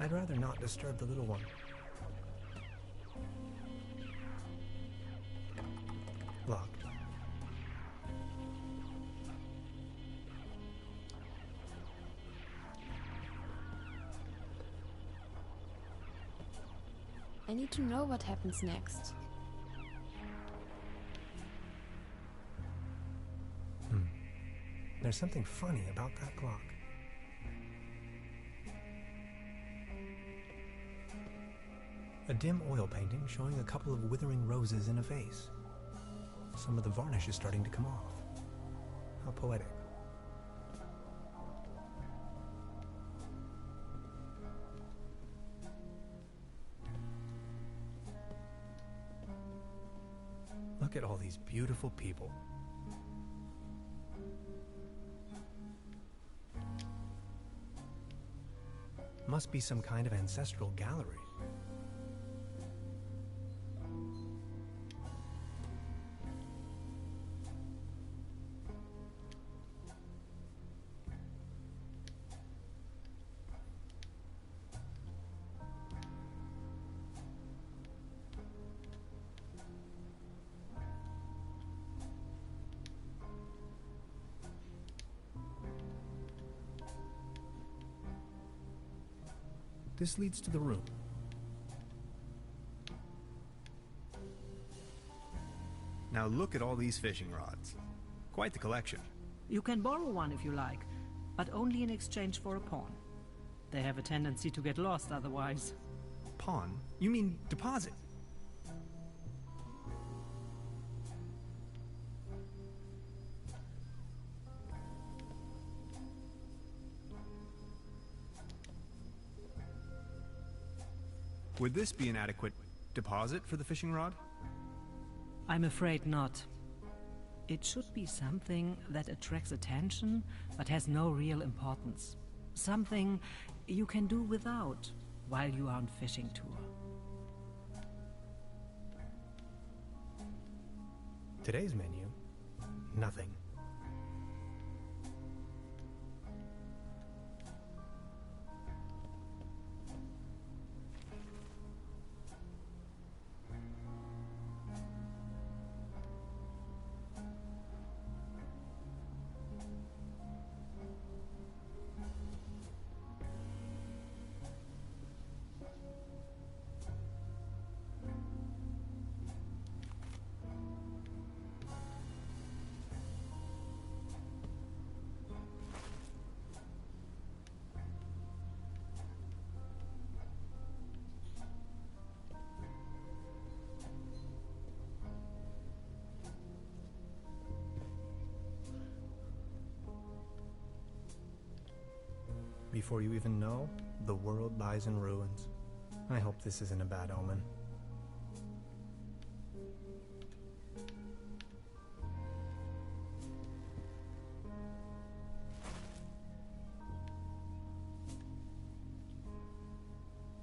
I'd rather not disturb the little one. Locked. I need to know what happens next. There's something funny about that clock. A dim oil painting showing a couple of withering roses in a vase. Some of the varnish is starting to come off. How poetic. Look at all these beautiful people. Must be some kind of ancestral gallery. This leads to the room. Now look at all these fishing rods. Quite the collection. You can borrow one if you like, but only in exchange for a pawn. They have a tendency to get lost otherwise. Pawn? You mean deposit? Would this be an adequate deposit for the fishing rod? I'm afraid not. It should be something that attracts attention, but has no real importance. Something you can do without while you are on fishing tour. Today's menu, nothing. Before you even know, the world lies in ruins. I hope this isn't a bad omen.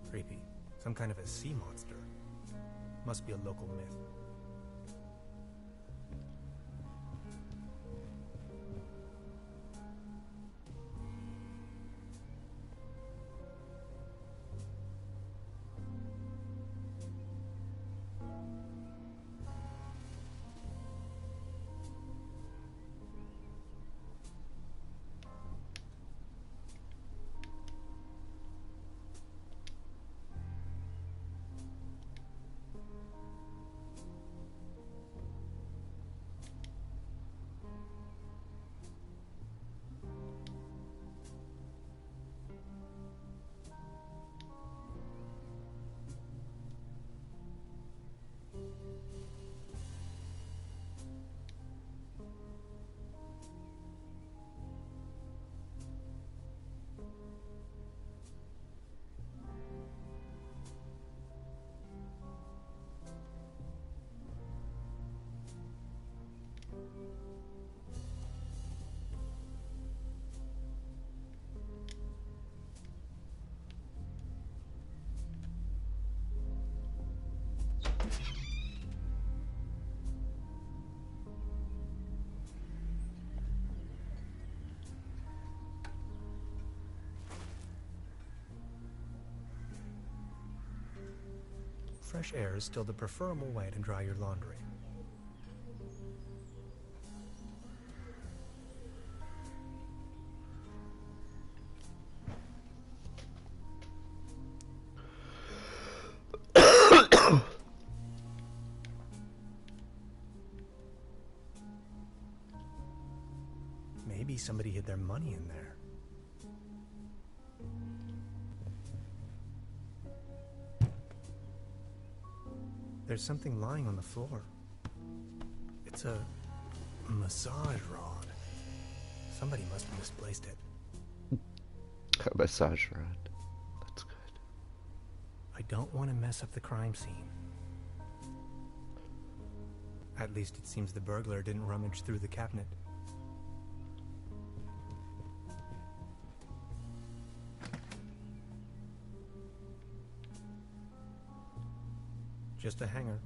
Creepy. Some kind of a sea monster. Must be a local myth. fresh air is still the preferable way to dry your laundry. Maybe somebody hid their money in there. There's something lying on the floor. It's a massage rod. Somebody must have misplaced it. A massage rod. That's good. I don't want to mess up the crime scene. At least it seems the burglar didn't rummage through the cabinet. Just a hanger.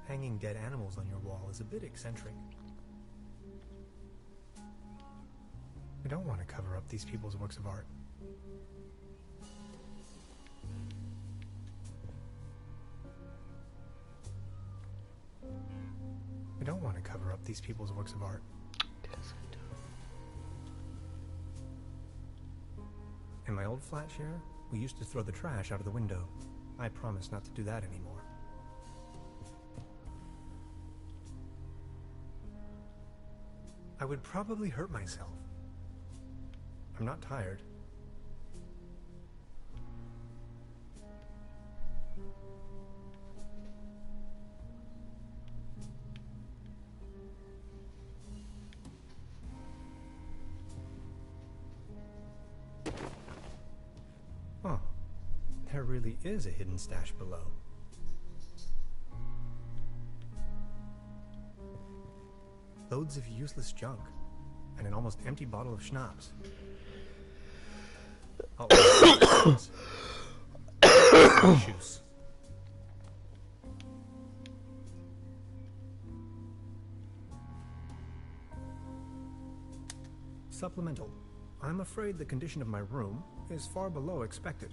Hanging dead animals on your wall is a bit eccentric. I don't want to cover up these people's works of art. I don't want to cover up these people's works of art. Yes, I do. In my old flat share, we used to throw the trash out of the window. I promise not to do that anymore. I would probably hurt myself. I'm not tired. Oh, there really is a hidden stash below. Loads of useless junk, and an almost empty bottle of schnapps. Shoes. Supplemental. I'm afraid the condition of my room is far below expected.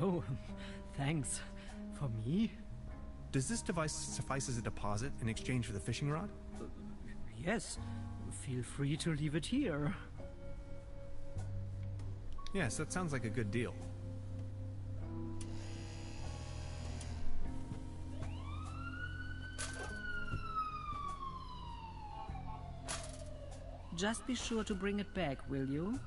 Oh, thanks. For me? Does this device suffice as a deposit in exchange for the fishing rod? Yes. Feel free to leave it here. Yes, that sounds like a good deal. Just be sure to bring it back, will you?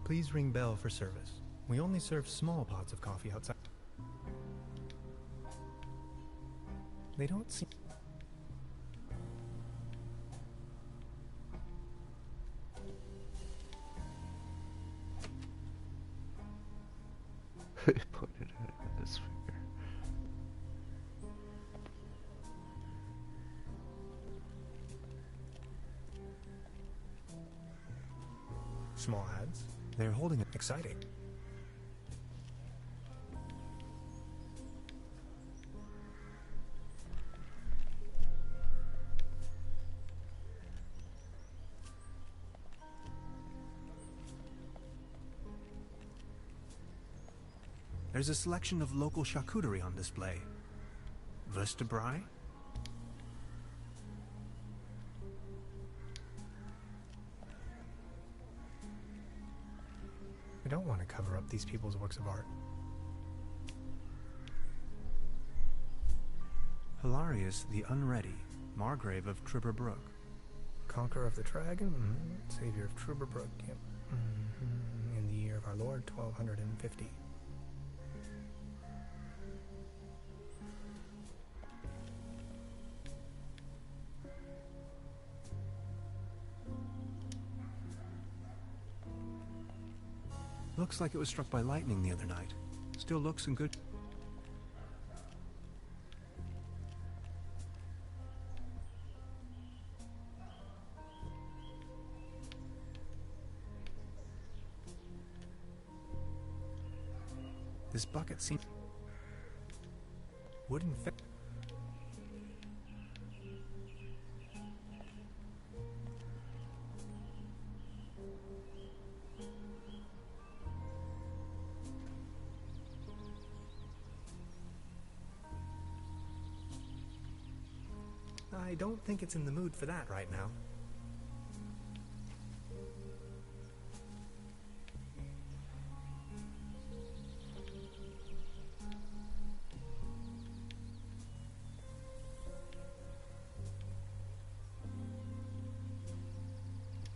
Please ring bell for service. We only serve small pots of coffee outside. They don't seem... Pointed at this finger. Small ads. They're holding it exciting. There's a selection of local charcuterie on display. Vertebrae? I don't want to cover up these people's works of art. Hilarious the Unready, Margrave of Truberbrook. Conqueror of the Dragon? Savior of Truberbrook. Yep. Our Lord 1250. Looks like it was struck by lightning the other night. Still looks in good... This bucket seems... Wooden fit. I don't think it's in the mood for that right now.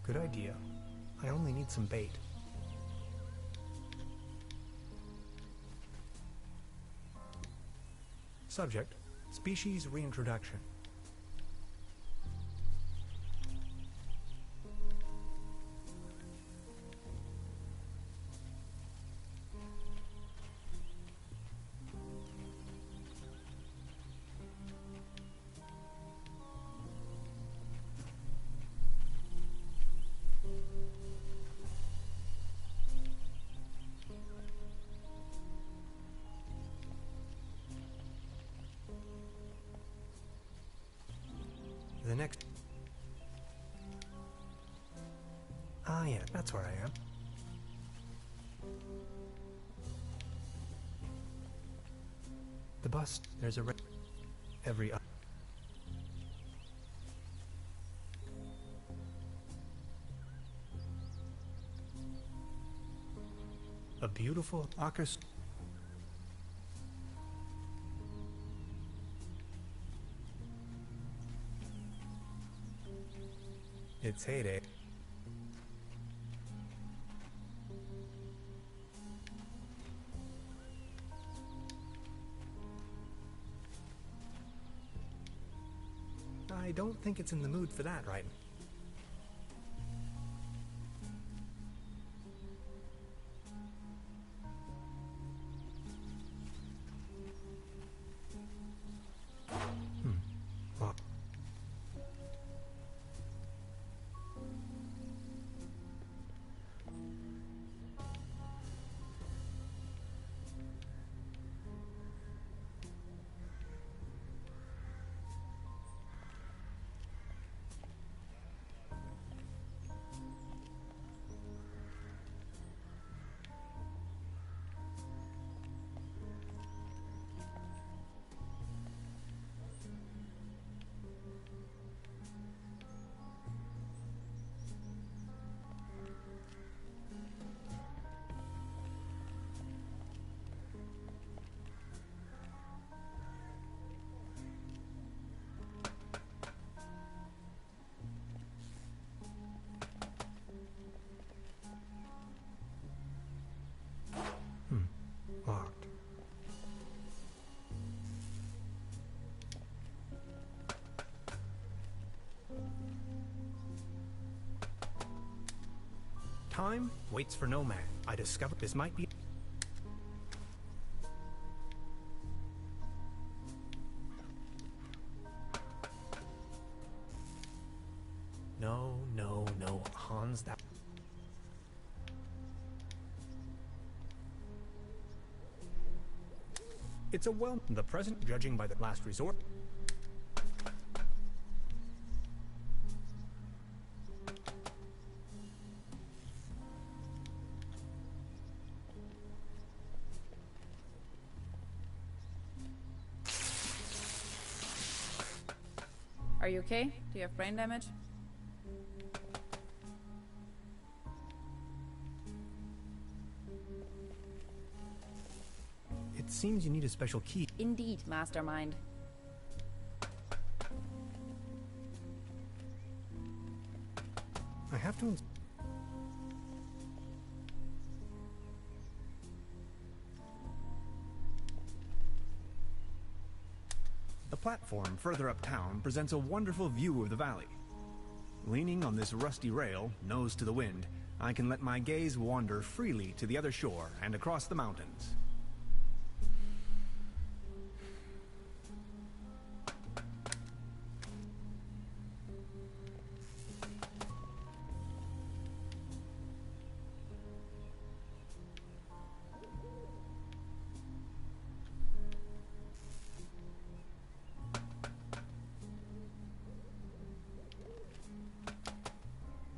Good idea. I only need some bait. Subject: species reintroduction. The next... Ah, yeah, that's where I am. The bus, there's a... Every... A beautiful... Akkus... It's heyday. I don't think it's in the mood for that right now. Well, locked. Time waits for no man. I discovered this might be... No, Hans, that... It's a the present, judging by the last resort. Are you okay? Do you have brain damage? It seems you need a special key. Indeed, mastermind. I have to... platform further uptown presents a wonderful view of the valley. Leaning on this rusty rail, nose to the wind, I can let my gaze wander freely to the other shore and across the mountains.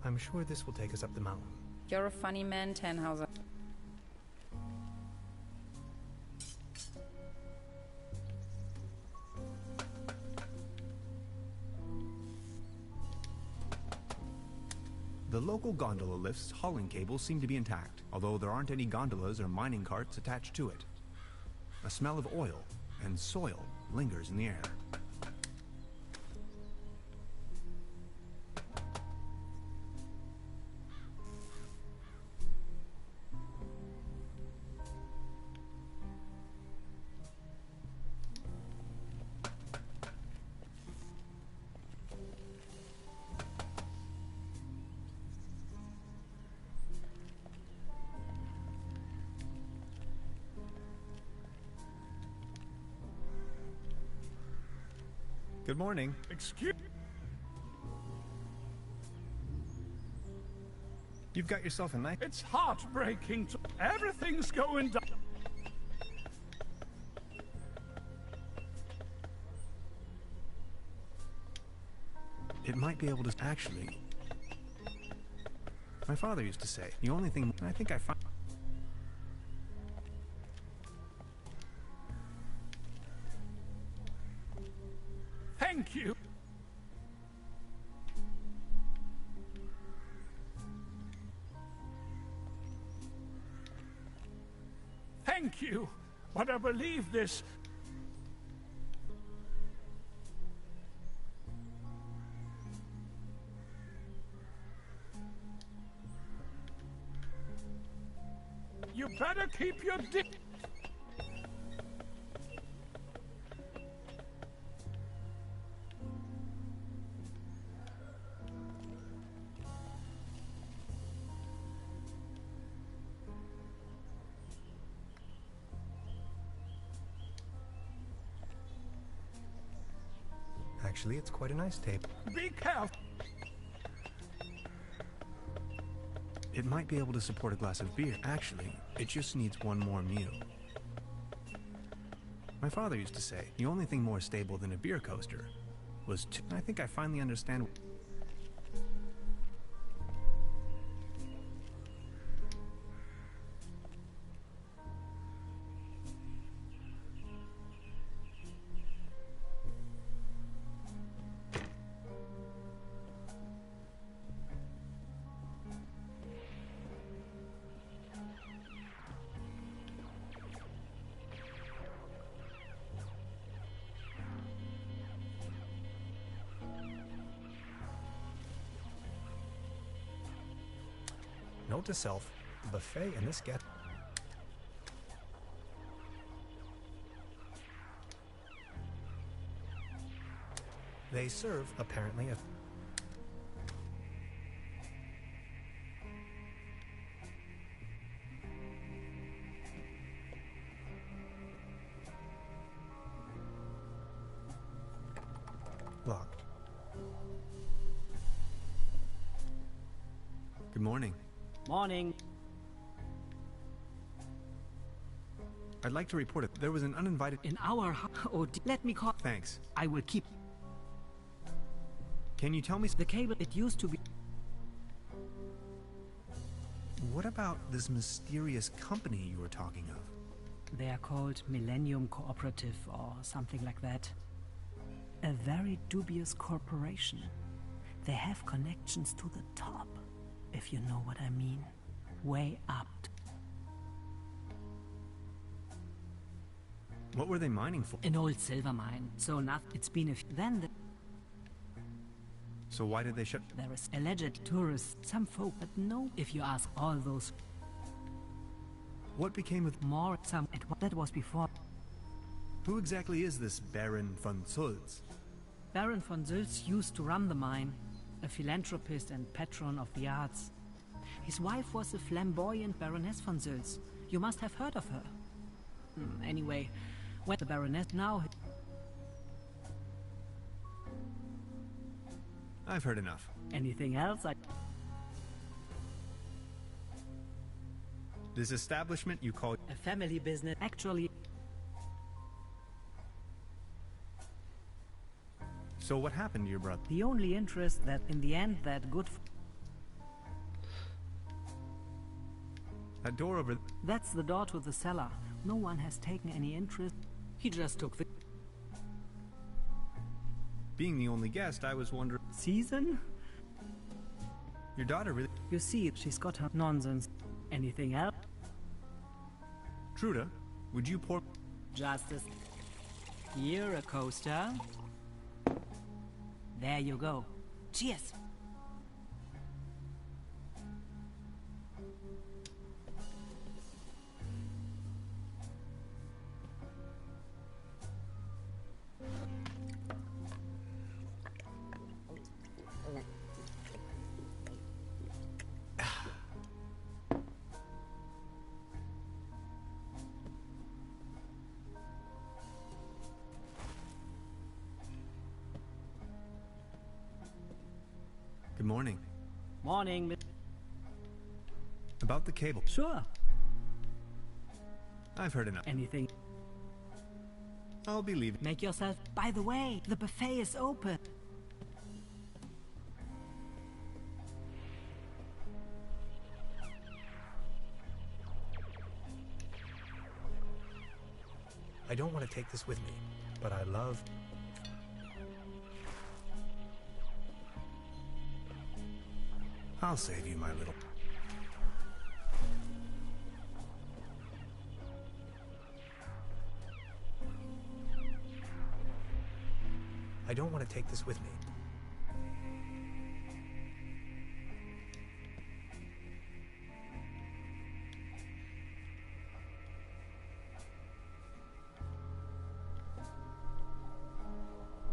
I'm sure this will take us up the mountain. You're a funny man, Tannhauser. The local gondola lift's hauling cables seem to be intact, although there aren't any gondolas or mining carts attached to it. A smell of oil and soil lingers in the air. Good morning. Excuse... You've got yourself a nice... It's heartbreaking to... Everything's going down. It might be able to... Actually... My father used to say, the only thing I think I found... Thank you. Thank you. But I believe this... You better keep your dick... Actually, it's quite a nice tape. Be careful. It might be able to support a glass of beer. Actually, it just needs one more meal. My father used to say, the only thing more stable than a beer coaster was two. I think I finally understand. Note to self, buffet in this get. They serve, apparently, a... Locked. Good morning. Morning. I'd like to report it. There was an uninvited... In our... Oh, let me call... Thanks. I will keep... Can you tell me... The cable, it used to be... What about this mysterious company you were talking of? They are called Millennium Cooperative or something like that. A very dubious corporation. They have connections to the top, if you know what I mean. Way up. What were they mining for? An old silver mine. So not. It's been a... Then So why did they shut... there is alleged tourists, some folk, but no. If you ask all those... What became of... More, some... That was before. Who exactly is this Baron von Sulz? Baron von Sülz used to run the mine, a philanthropist and patron of the arts. His wife was the flamboyant Baroness von Sülz. You must have heard of her. Anyway, when the Baroness now... I've heard enough. Anything else? This establishment you call... A family business. Actually... So what happened to your brother? The only interest that in the end that good... That door over... That's the door to the cellar. No one has taken any interest. He just took the... Being the only guest, I was wondering... Season? Your daughter really... You see, she's got her nonsense. Anything else? Truda, would you pour... Justice. Here, a coaster. There you go. Cheers! Good morning. Morning. About the cable. Sure. I've heard enough. Anything. I'll be leaving. Make yourself... By the way, the buffet is open. I don't want to take this with me, but I love... I'll save you, my little... I don't want to take this with me.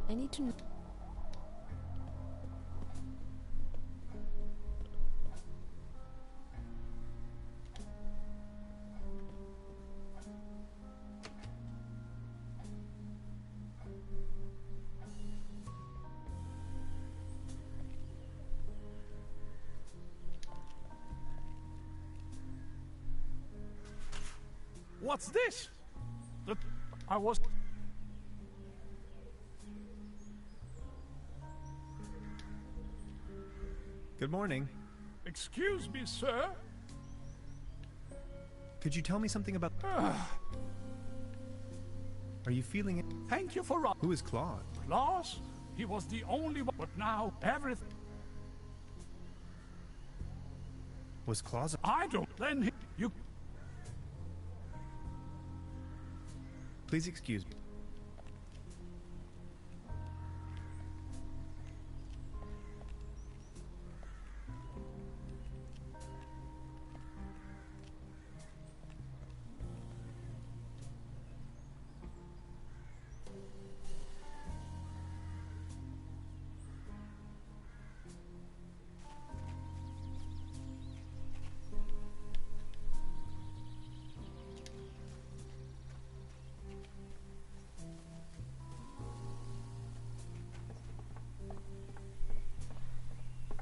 I need to know. What's this? I was... Good morning. Excuse me, sir. Could you tell me something about... Are you feeling it? Thank you for... Who is Claude? Claus? He was the only one, but now everything... Was Claus... I don't... Then you... Please excuse me.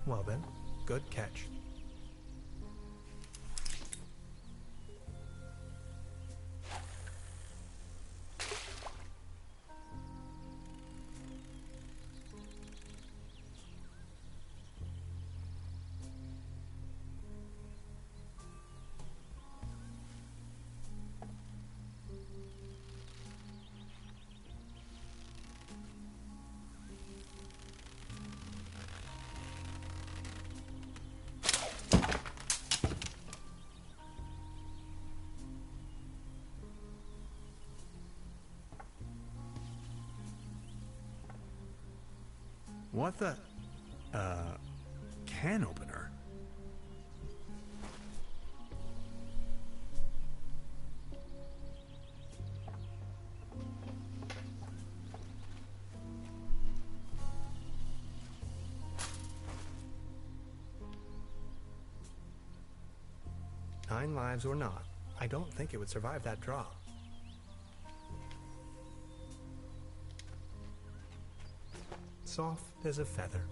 Well then, good catch. What the... can opener? 9 lives or not, I don't think it would survive that draw. Soft as a feather.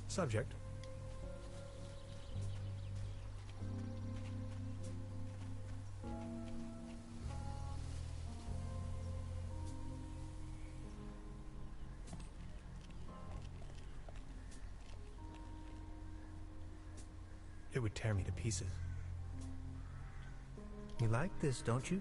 Subject. It would tear me to pieces. You like this, don't you?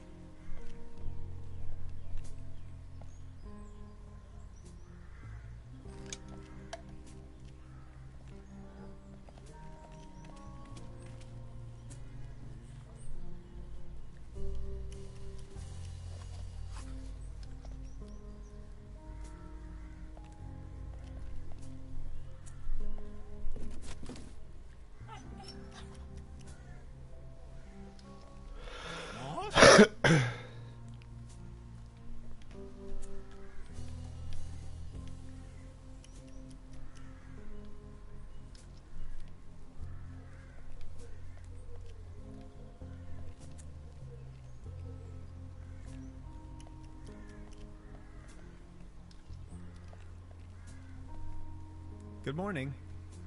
Good morning.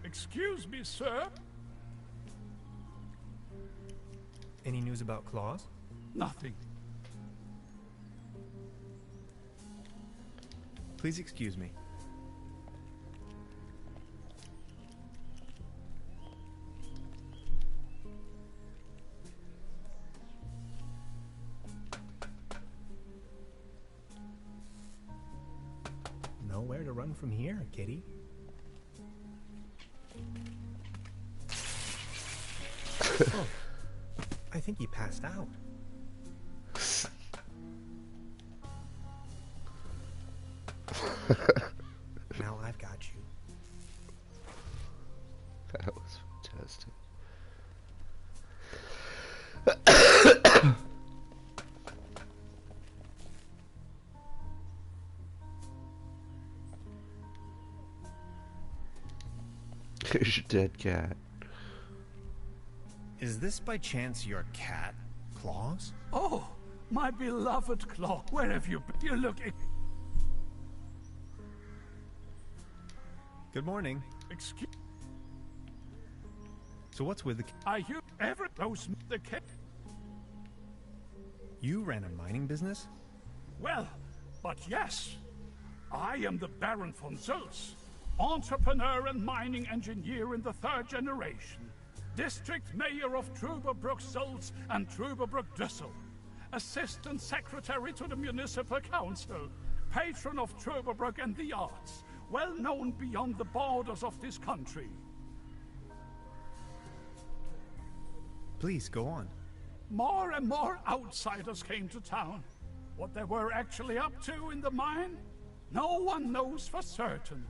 Excuse me, sir. Any news about Claus? Nothing. Please excuse me. Nowhere to run from here, kitty. Oh, I think he passed out. Now I've got you. That was fantastic. Here's your dead cat. Is this by chance your cat, Claus? Oh, my beloved Claw. Where have you been? You look... Good morning. Excuse... So what's with the... Are you ever those... the cat? You ran a mining business? Well, but yes. I am the Baron von Zeus, entrepreneur and mining engineer in the 3rd generation. District Mayor of Truberbrook Zolz and Truberbrook Düssel, Assistant Secretary to the Municipal Council, Patron of Truberbrook and the arts, well known beyond the borders of this country. Please, go on. More and more outsiders came to town. What they were actually up to in the mine, no one knows for certain.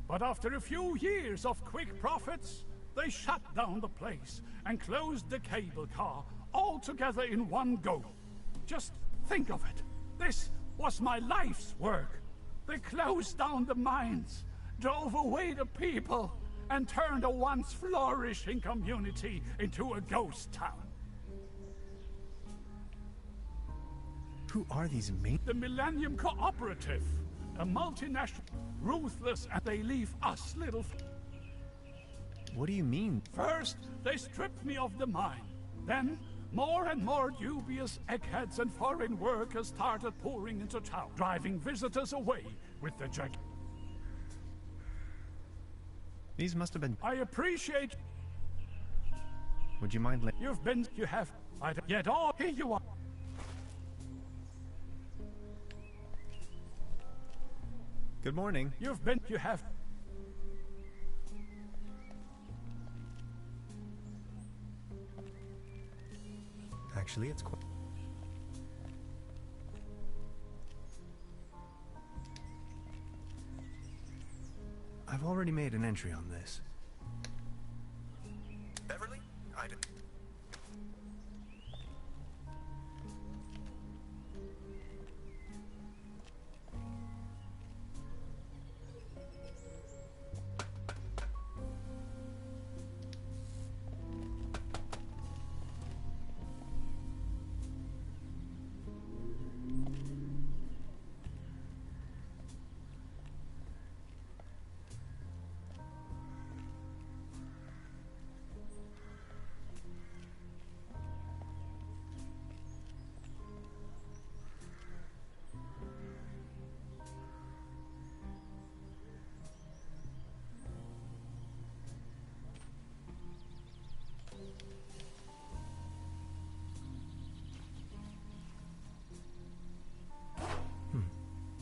But after a few years of quick profits, they shut down the place and closed the cable car all together in one go. Just think of it. This was my life's work. They closed down the mines, drove away the people, and turned a once flourishing community into a ghost town. Who are these men? The Millennium Cooperative, a multinational, ruthless, and they leave us little... What do you mean? First, they stripped me of the mine. Then, more and more dubious eggheads and foreign workers started pouring into town, driving visitors away with the jag... These must have been... I appreciate... Would you mind let... You've been... You have... Yet all... Here you are. Good morning. You've been... You have... Actually, it's quite... I've already made an entry on this. Beverly? I did.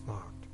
Locked.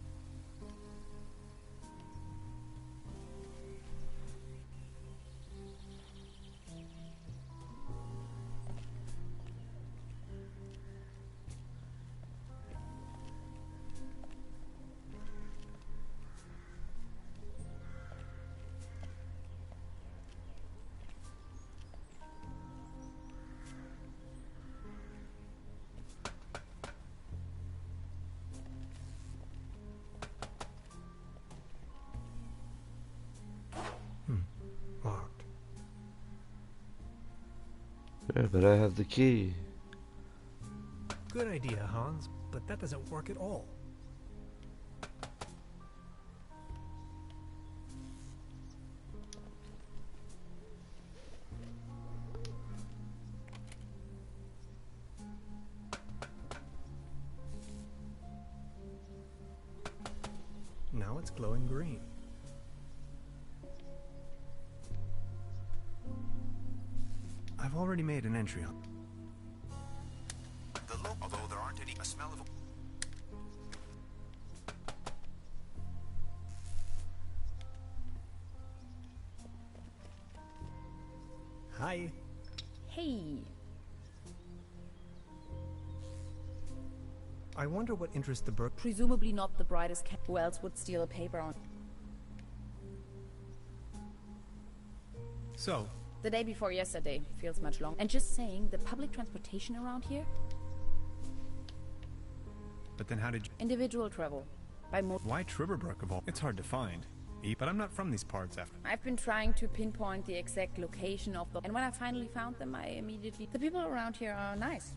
Locked. Yeah, but I have the key. Good idea, Hans, but that doesn't work at all. Now it's glowing green. I've already made an entry on. Although there aren't any, a smell of... Hi. Hey. I wonder what interests the Burke... Presumably not the brightest who else would steal a paper on... So, The day before yesterday. Feels much longer. And just saying, the public transportation around here? but then how did you... Individual travel. By Why Truberbrook of all... It's hard to find. But I'm not from these parts after... I've been trying to pinpoint the exact location of the... And when I finally found them, I immediately... The people around here are nice.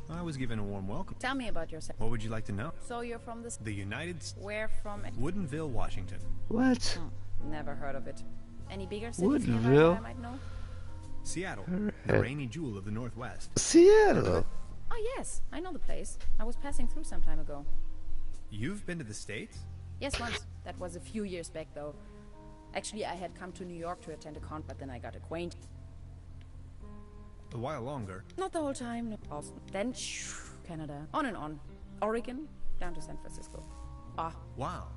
I was given a warm welcome. Tell me about yourself. What would you like to know? So you're from the... The United States... Where from? Woodinville, Washington. What? Never heard of it. Any bigger cities nearby Woodinville? that I might know? Seattle, Alright. the rainy jewel of the Northwest. Seattle. Oh yes, I know the place. I was passing through some time ago. You've been to the States? Yes, once. That was a few years back, though. Actually, I had come to New York to attend a con, but then I got acquainted. A while longer. Not the whole time, no. Boston. Then, Canada. On and on. Oregon, down to San Francisco. Ah. Wow.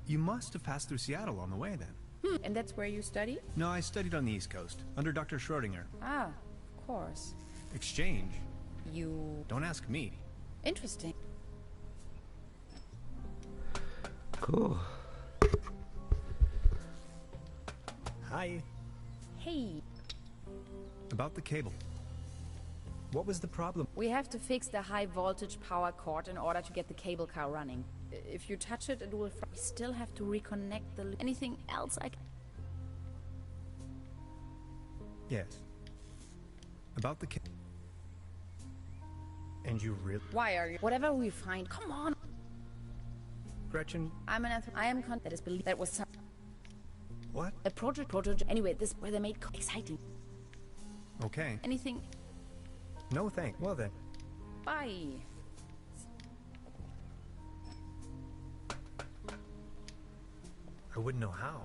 You must have passed through Seattle on the way then. And that's where you study? No, I studied on the East Coast, under Dr. Schrodinger. Ah, of course. Exchange. You... Don't ask me. Interesting. Cool. Hi. Hey, About the cable. What was the problem? we have to fix the high voltage power cord in order to get the cable car running. If you touch it, it will... We still have to reconnect the... Anything else I can... Yes. About the cable. And you really... Why are you... Whatever we find, come on! Gretchen, I am that is believed that was some... what? A project... Anyway, this where they made... Exciting. Okay. Anything... No thank. Well then. Bye. I wouldn't know how.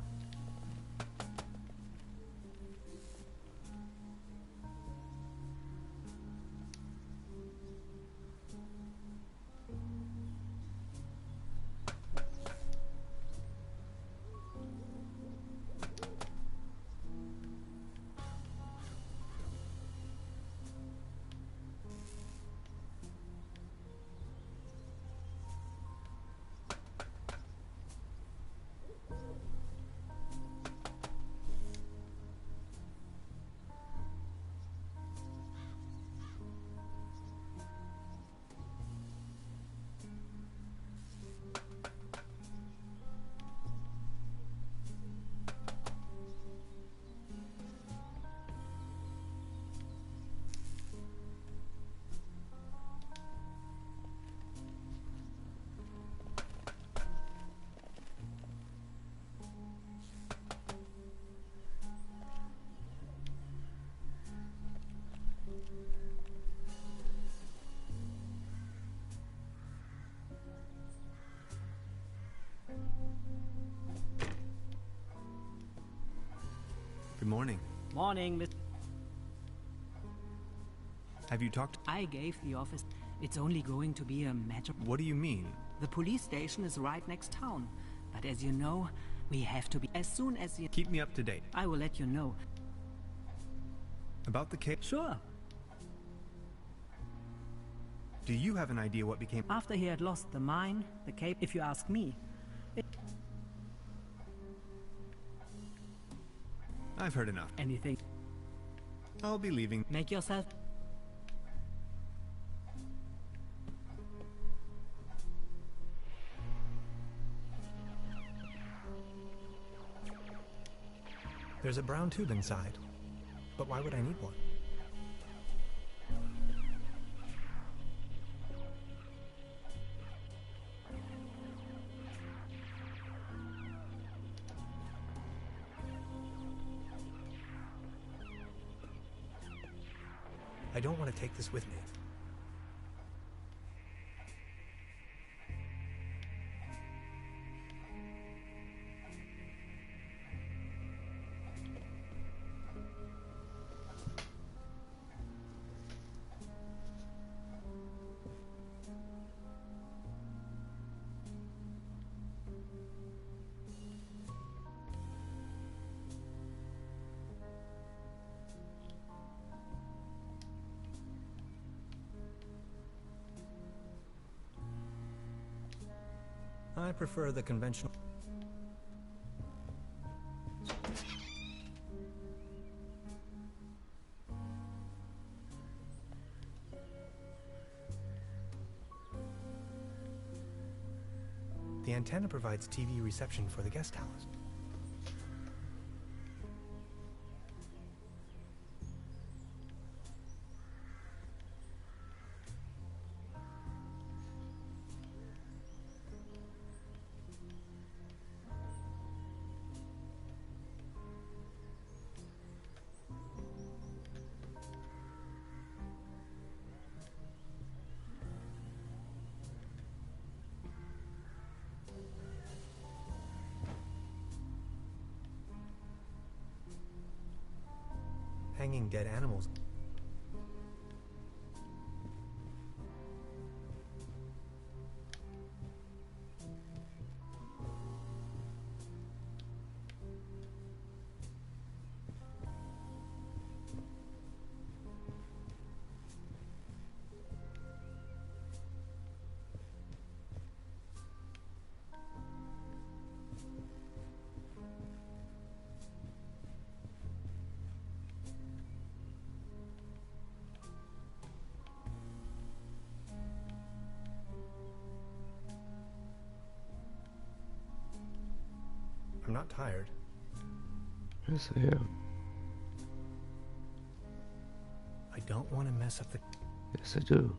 Good morning. Morning, Miss. Have you talked? I gave the office. It's only going to be a matter. What do you mean? The police station is right next town. But as you know, we have to be as soon as you... Keep me up to date. I will let you know. About the case? Sure. Do you have an idea what became? After he had lost the mine, the cape, if you ask me. I've heard enough. Anything. I'll be leaving. Make yourself... There's a brown tube inside. But why would I need one? I don't want to take this with me. I prefer the conventional... The antenna provides TV reception for the guest house. Hanging dead animals. I'm not tired. Yes, I am. I don't want to mess up the... Yes, I do.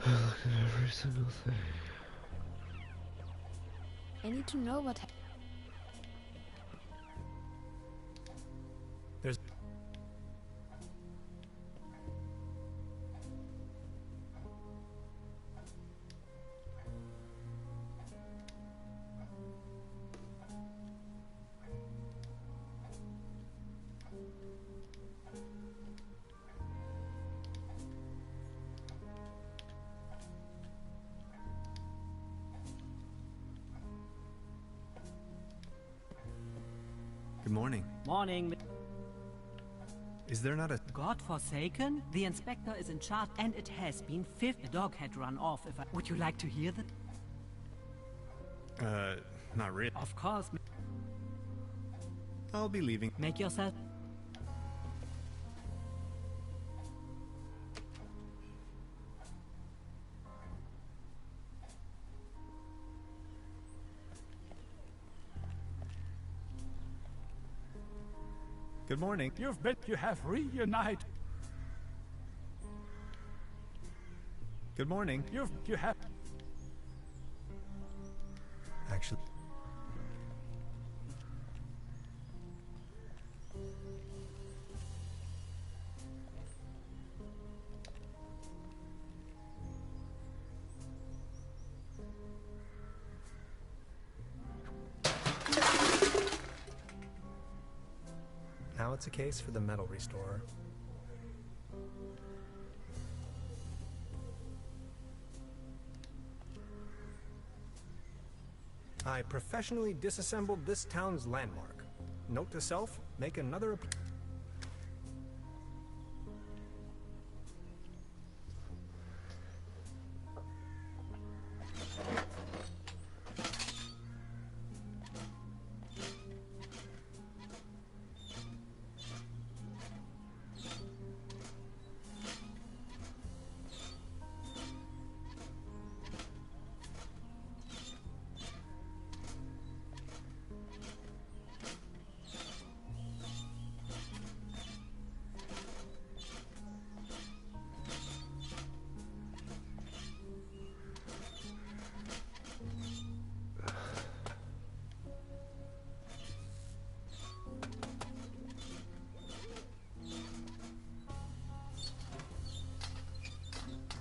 I look at every single thing. I need to know what There's... Good morning. Morning. Is there not a... God-forsaken? The inspector is in charge, and it has been fifth. A dog had run off. If I... Would you like to hear that? Not really. Of course. I'll be leaving. Make yourself... Good morning. You have reunited. Good morning. You have... Actually... Now it's a case for the metal restorer. I professionally disassembled this town's landmark. Note to self, make another...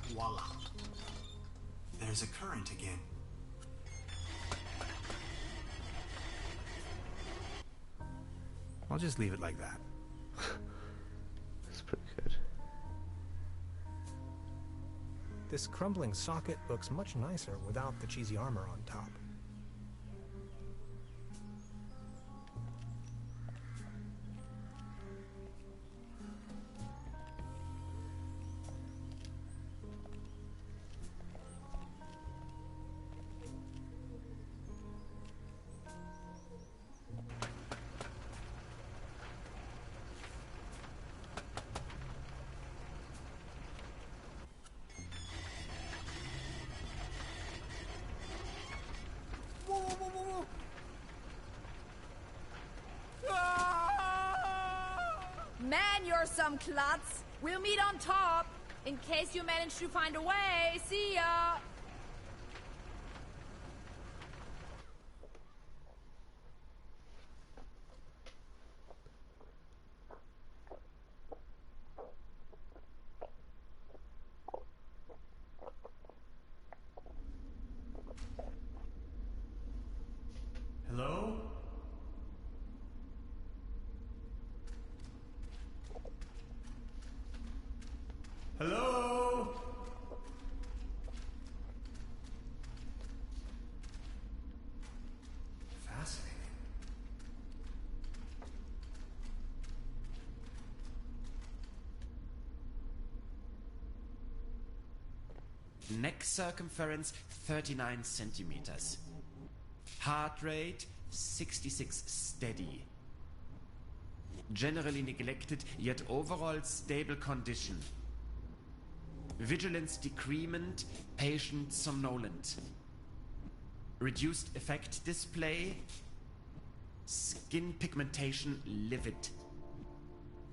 Voila. There's a current again. I'll just leave it like that. That's pretty good. This crumbling socket looks much nicer without the cheesy armor on top. Man, you're some klutz. We'll meet on top, in case you manage to find a way. See ya! Hello? Hello? Fascinating. Neck circumference 39 centimeters. Heart rate 66 steady. Generally neglected, yet overall stable condition. Vigilance decrement, patient somnolent. Reduced effect display. Skin pigmentation livid.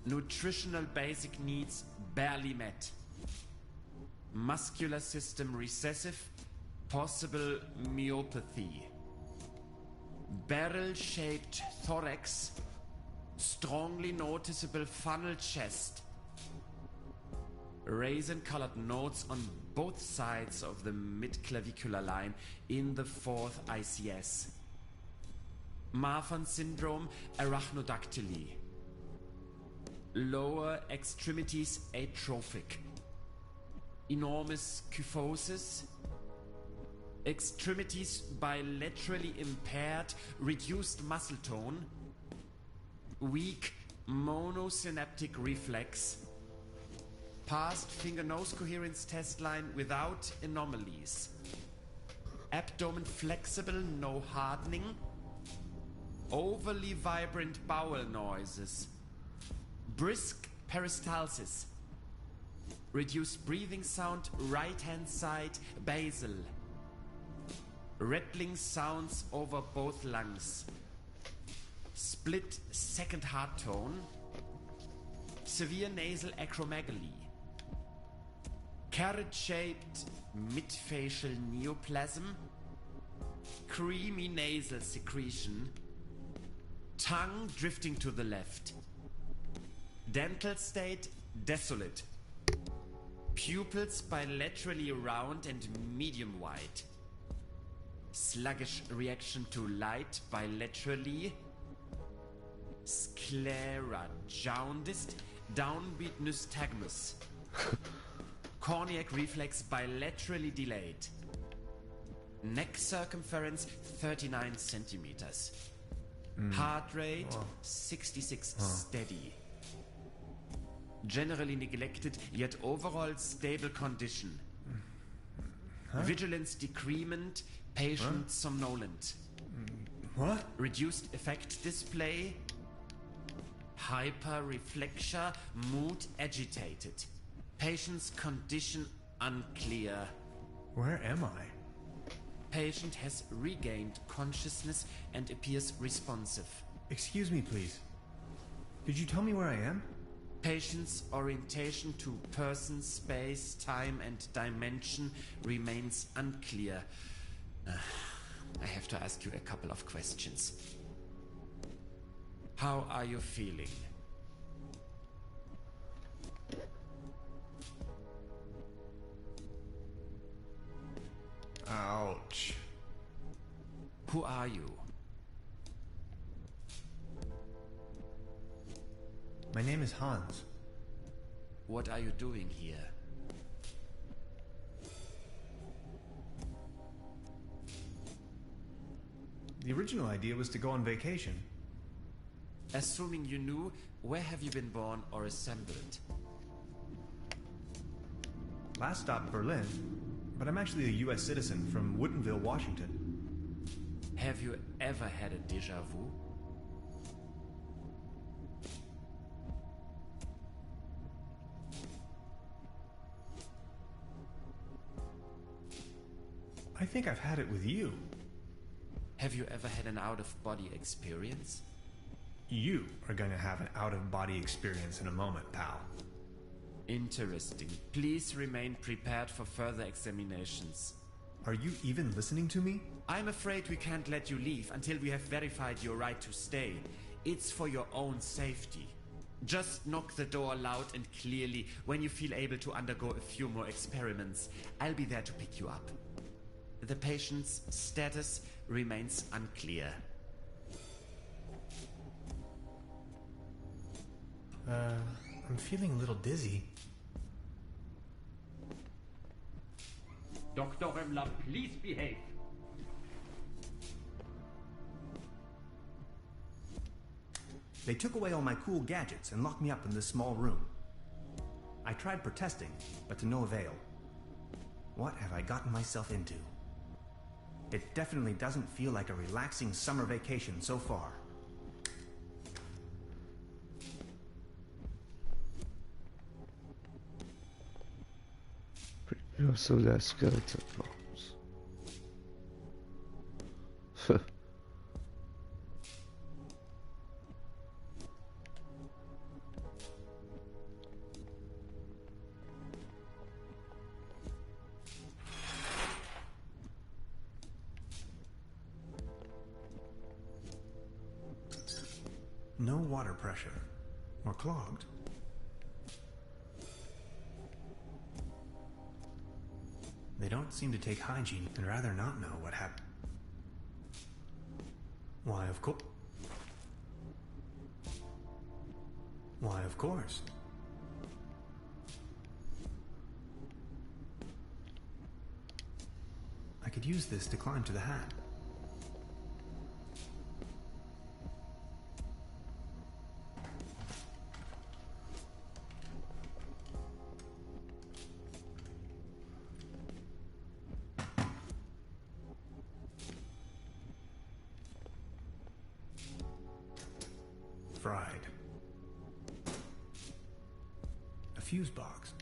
Nutritional basic needs barely met. Muscular system recessive, possible myopathy. Barrel-shaped thorax, strongly noticeable funnel chest. Raisin-colored nodes on both sides of the mid-clavicular line in the fourth ICS. Marfan syndrome, arachnodactyly. Lower extremities atrophic. Enormous kyphosis. Extremities bilaterally impaired, reduced muscle tone. Weak monosynaptic reflex. Past finger-nose coherence test line without anomalies. Abdomen flexible, no hardening. Overly vibrant bowel noises. Brisk peristalsis. Reduced breathing sound, right-hand side, basal. Rattling sounds over both lungs. Split second heart tone. Severe nasal acromegaly. Carrot-shaped midfacial neoplasm, creamy nasal secretion, tongue drifting to the left, dental state desolate, pupils bilaterally round and medium wide, sluggish reaction to light bilaterally, sclera jaundiced, downbeat nystagmus, corneac reflex bilaterally delayed, neck circumference 39 centimeters, heart rate 66 steady, generally neglected yet overall stable condition, vigilance decrement, patient somnolent, What? reduced effect display, hyperreflexia, mood agitated, patient's condition unclear. Where am I? Patient has regained consciousness and appears responsive. Excuse me, please. Could you tell me where I am? Patient's orientation to person, space, time, and dimension remains unclear. I have to ask you a couple of questions. How are you feeling? Ouch. Who are you? My name is Hans. What are you doing here? The original idea was to go on vacation. Assuming you knew, where have you been born or assembled? Last stop, Berlin. But I'm actually a U.S. citizen from Woodinville, Washington. Have you ever had a déjà vu? I think I've had it with you. Have you ever had an out-of-body experience? You are going to have an out-of-body experience in a moment, pal. Interesting. Please remain prepared for further examinations. Are you even listening to me? I'm afraid we can't let you leave until we have verified your right to stay. It's for your own safety. Just knock the door loud and clearly when you feel able to undergo a few more experiments. I'll be there to pick you up. The patient's status remains unclear. I'm feeling a little dizzy. Dr. Remmler, please behave. They took away all my cool gadgets and locked me up in this small room. I tried protesting, but to no avail. What have I gotten myself into? It definitely doesn't feel like a relaxing summer vacation so far. Also, there's skeleton bones. No water pressure. Or clogged. They don't seem to take hygiene and rather not know what happened. Why, of course. Why, of course. I could use this to climb to the hat. Fried. A fuse box.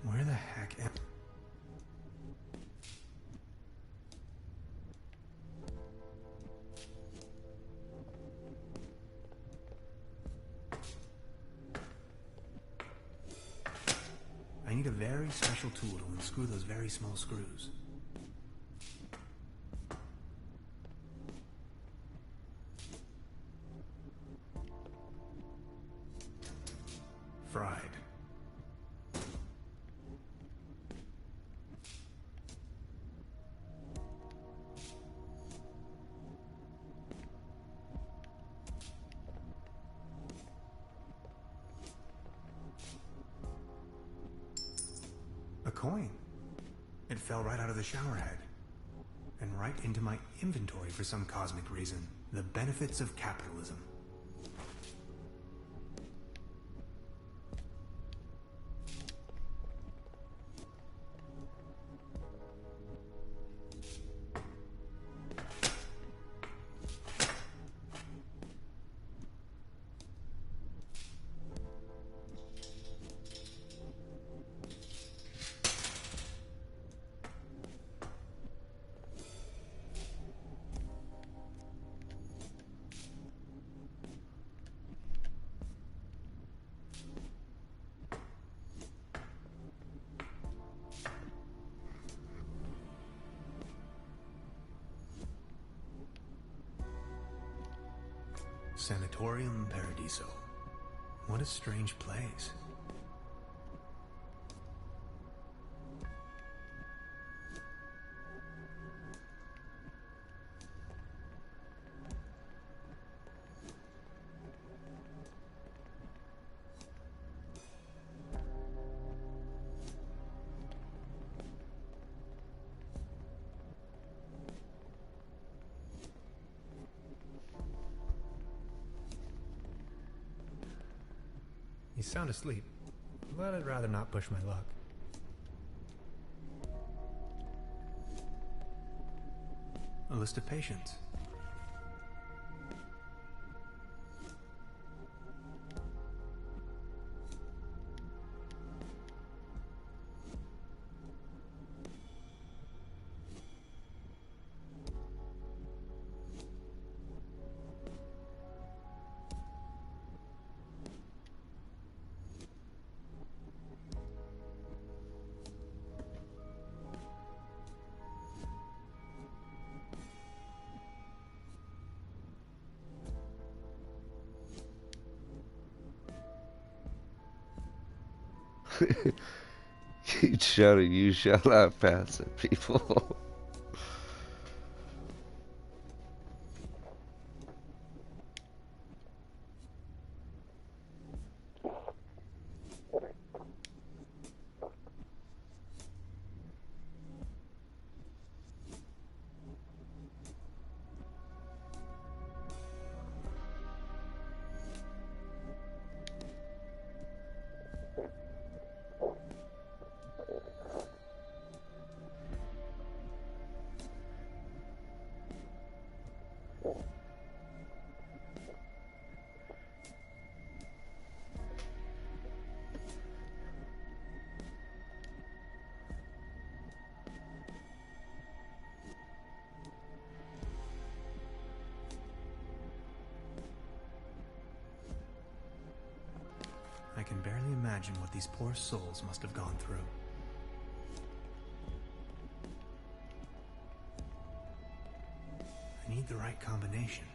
Where the heck am... need a very special tool to unscrew those very small screws. Fried. A coin. It fell right out of the shower head. And right into my inventory for some cosmic reason. The benefits of capitalism. Sanatorium Paradiso. What a strange place. He's sound asleep, but I'd rather not push my luck. A list of patients. Keep shouting, you shall not pass at people. I can barely imagine what these poor souls must have gone through. I need the right combination.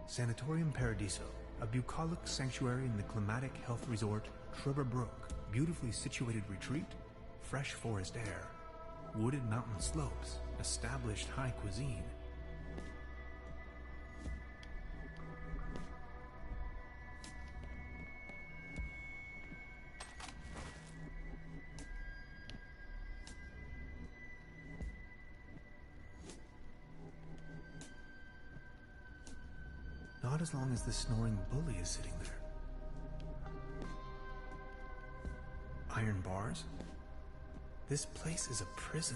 Sanatorium Paradiso, a bucolic sanctuary in the climatic health resort Truberbrook. Beautifully situated retreat, fresh forest air, wooded mountain slopes, established high cuisine. Not as long as the snoring bully is sitting there. Iron bars? This place is a prison.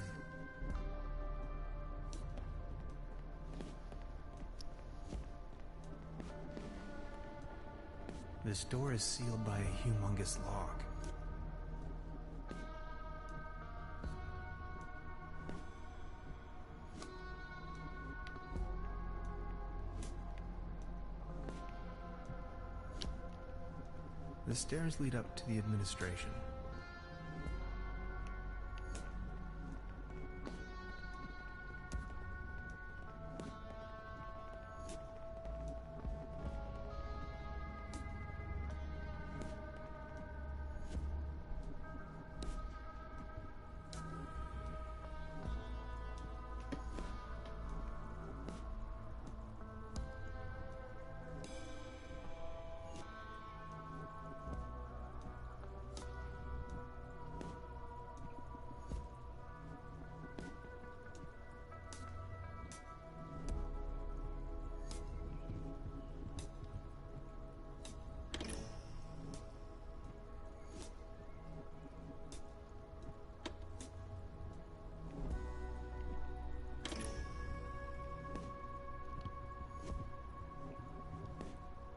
This door is sealed by a humongous lock. The stairs lead up to the administration.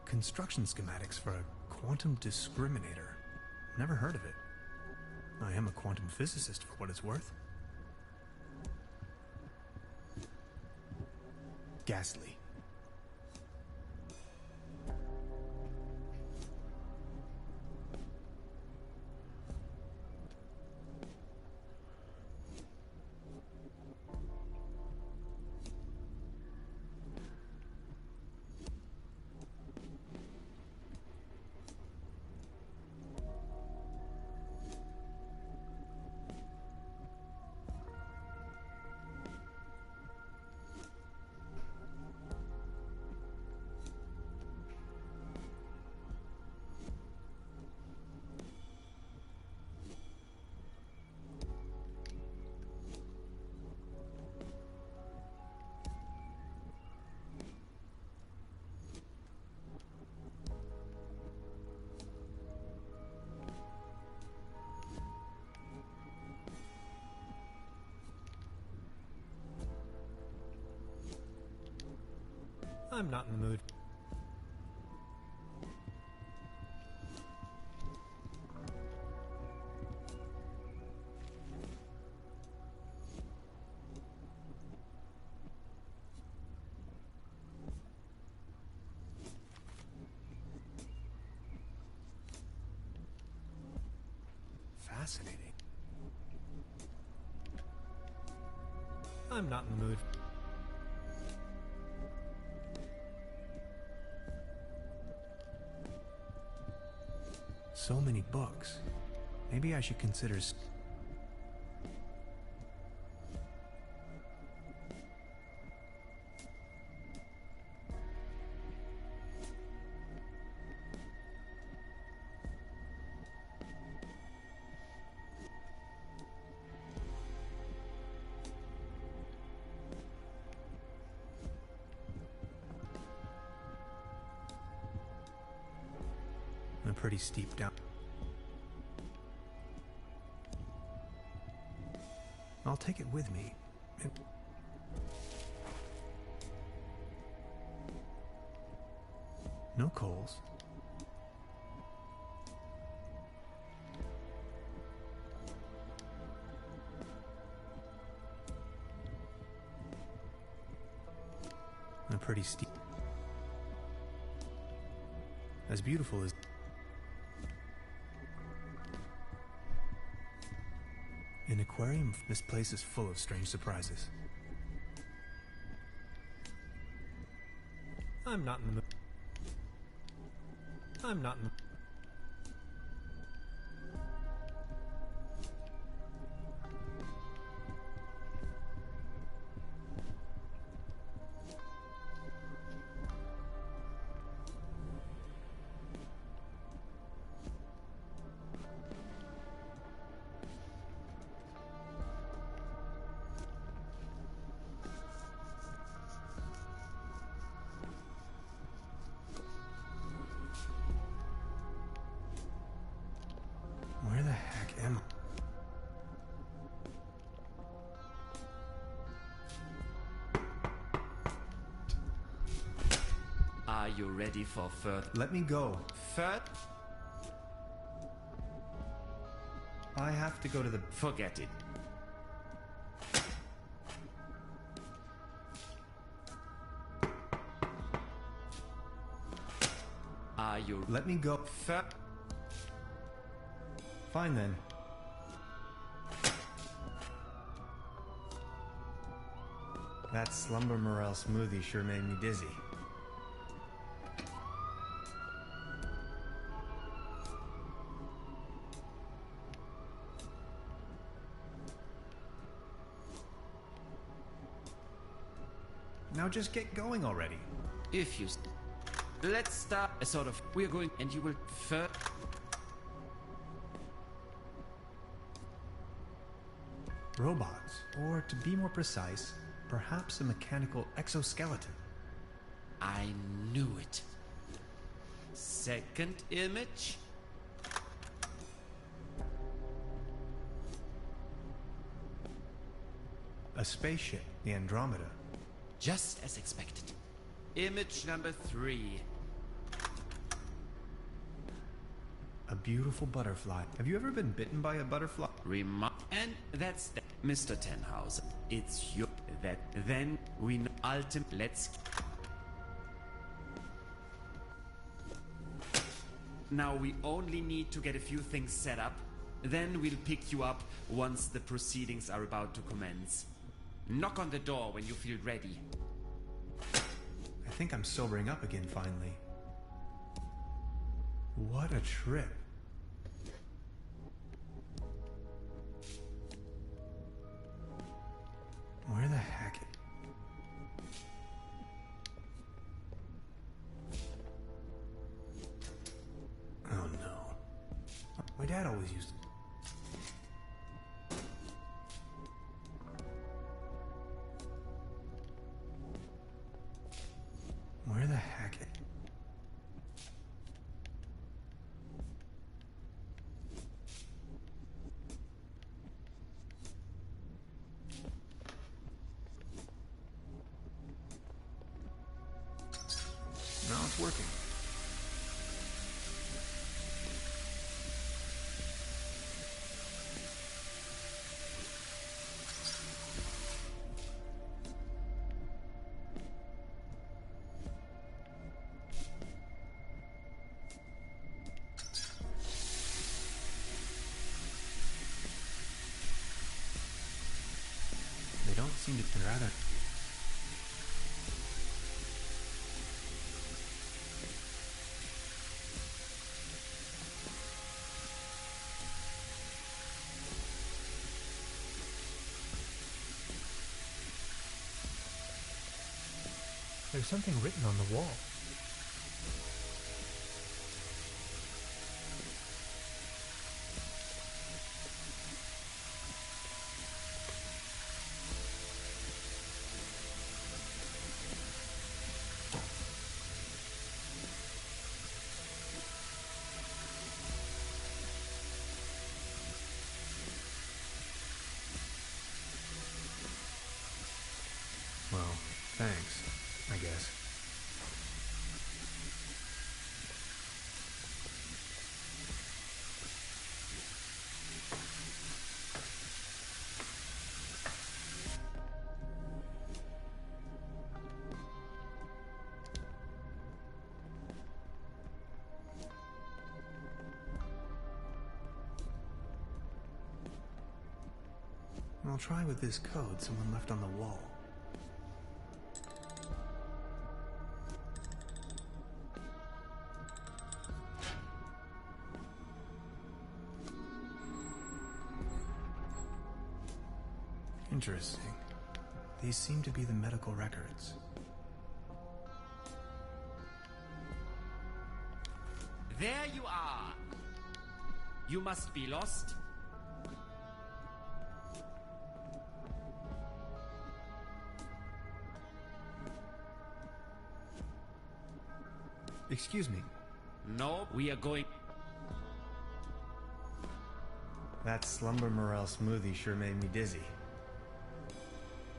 Construction schematics for a quantum discriminator. Never heard of it. I am a quantum physicist for what it's worth. Ghastly. I'm not in the mood. Fascinating. I'm not in the mood. So many books. Maybe I should consider... A pretty steep down. I'll take it with me. No coals. A pretty steep. As beautiful as... An aquarium? This place is full of strange surprises. I'm not in the mood. I'm not in the... Where the heck am I? Are you ready for further? Let me go. I have to go to the... Forget it. Are you... Let me go. Fine then. That slumber morel smoothie sure made me dizzy. Now just get going already. If you... Let's start a sort of... We're going... And you will first... Robots, or to be more precise, perhaps a mechanical exoskeleton. I knew it. Second image. A spaceship, the Andromeda. Just as expected. Image number 3. A beautiful butterfly. Have you ever been bitten by a butterfly? And that's that. Mr. Tenhauser. It's your... That... Then we know... Let's... Now we only need to get a few things set up. Then we'll pick you up once the proceedings are about to commence. Knock on the door when you feel ready. I think I'm sobering up again finally. What a trip. Where the heck? Oh no. My dad always used to. Where the heck? Now it's working. They don't seem to rather. There's something written on the wall. Well, thanks, I guess. I'll try with this code someone left on the wall. Interesting. These seem to be the medical records. There you are. You must be lost. Excuse me. No, we are going... That slumber morel smoothie sure made me dizzy.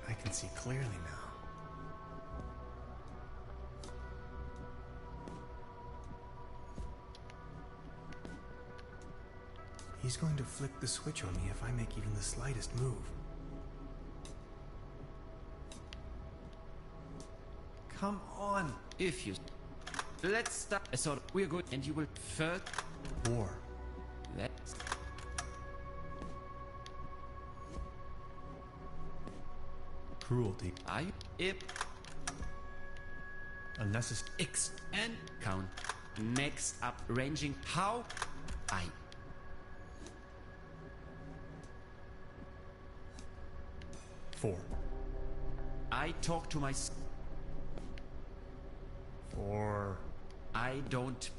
I can see clearly now. He's going to flick the switch on me if I make even the slightest move. Come on! If you... Let's start a sort of... We're good, and you will first... War. Let's... Cruelty. I if Unnecessary. X and count. Next up, ranging how I 4. I talk to my 4. I don't.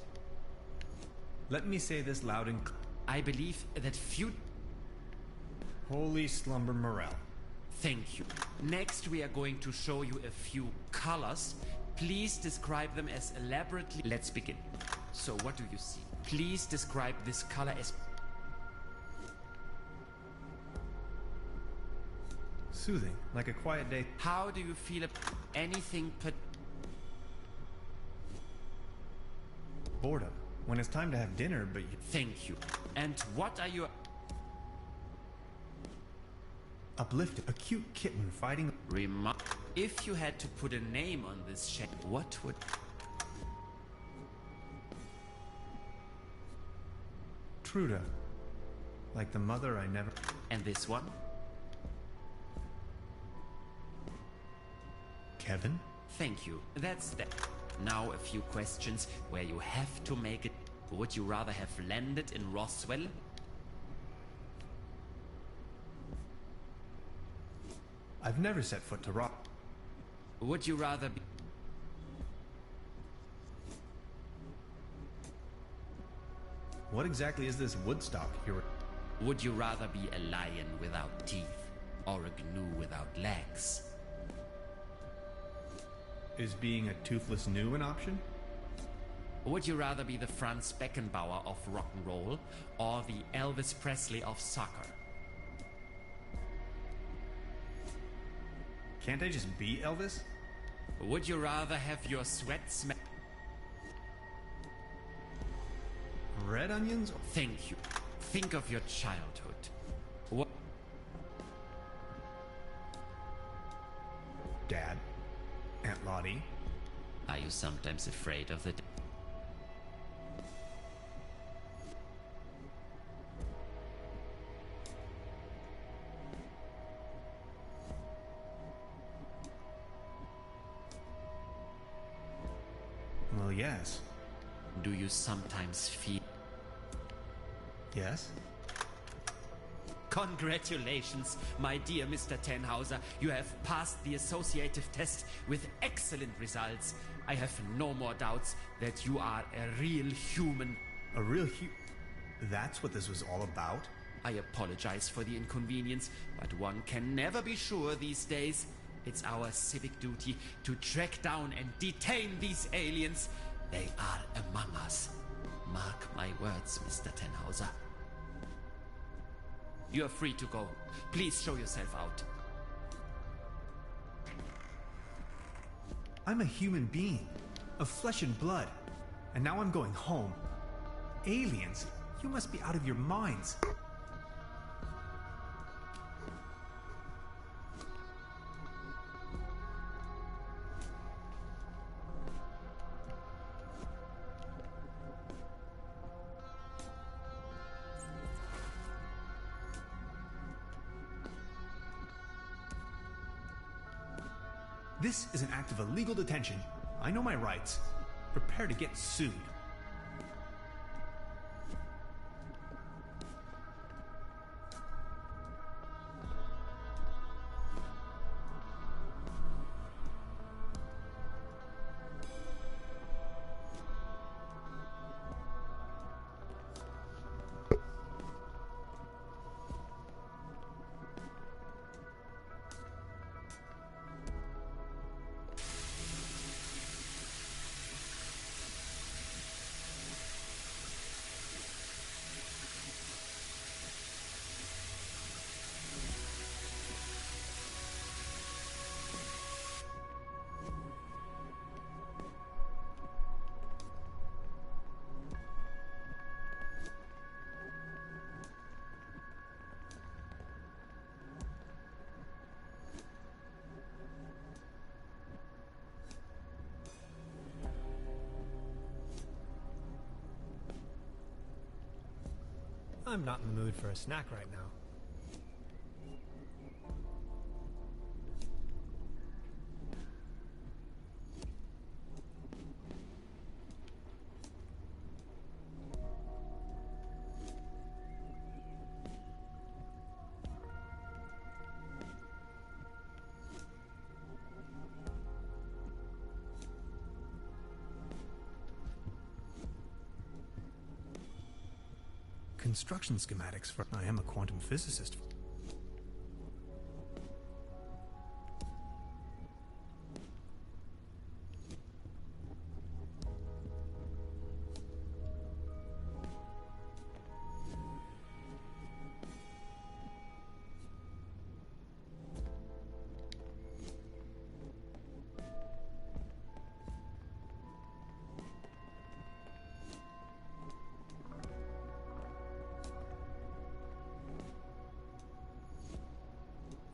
Let me say this loud and I believe that few. Holy slumber morale. Thank you. Next, we are going to show you a few colors. Please describe them as elaborately. Let's begin. So, what do you see? Please describe this color as Soothing, like a quiet day. how do you feel about anything Boredom. When it's time to have dinner, but you... Thank you. And what are your Uplifted. A cute kitten fighting... remark? If you had to put a name on this shape, what would... Truda. Like the mother I never... And this one? Kevin? Thank you. That's that. Now a few questions where you have to make it. Would you rather have landed in Roswell? I've never set foot to rock. Would you rather be... What exactly is this Woodstock here? Would you rather be a lion without teeth or a gnu without legs? Is being a toothless gnu an option? Would you rather be the Franz Beckenbauer of rock and roll or the Elvis Presley of soccer? Can't I just be Elvis? Would you rather have your sweat smell? Red onions? Thank you. Think of your childhood. What? Dad? Aunt Lottie? Are you sometimes afraid of the... Well, yes. Do you sometimes feel... Yes? Congratulations, my dear Mr. Tenhauser. You have passed the associative test with excellent results. I have no more doubts that you are a real human. A real That's what this was all about? I apologize for the inconvenience, but one can never be sure these days. It's our civic duty to track down and detain these aliens. They are among us. Mark my words, Mr. Tenhauser. You are free to go. Please show yourself out. I'm a human being, of flesh and blood, and now I'm going home. Aliens? You must be out of your minds. This is an act of illegal detention. I know my rights. Prepare to get sued. I'm not in the mood for a snack right now. construction schematics for... I am a quantum physicist.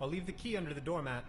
I'll leave the key under the doormat.